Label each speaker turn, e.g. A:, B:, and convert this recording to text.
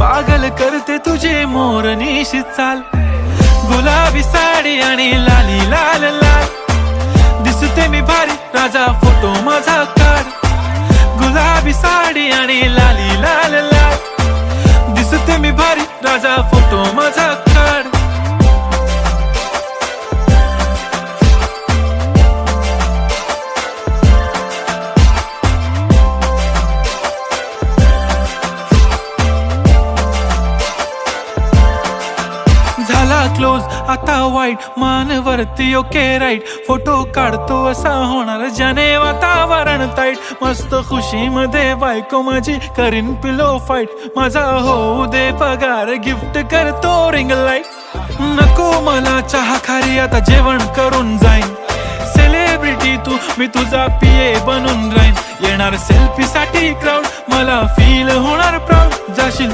A: पागल करते तुझे मोरनीशी चाल, गुलाबी साडी आणि लाली लाल लाल. दिसते मी भारी राजा फोटो माझा काढ, गुलाबी साडी आणि लाली लाल लाल. दिसते मी भारी राजा फोटो माझा काढ. झाला क्लोज आता वाईट, मानवरती ओके राईट. फोटो काढतो असा होणार ज्याने वातावरण ताईट. मस्त खुशी मध्ये बायको माझी करीन पिलो फाईट. माझा होऊ दे पगार, गिफ्ट करतो रिंग लाईट. नको मला चहा खारी, आता जेवण करून जाईन. सेलिब्रिटी तू, मी तुझा पिये बनून राहीन. येणार सेल्फी साठी क्राऊड, मला फील होणार प्राऊड. जाशील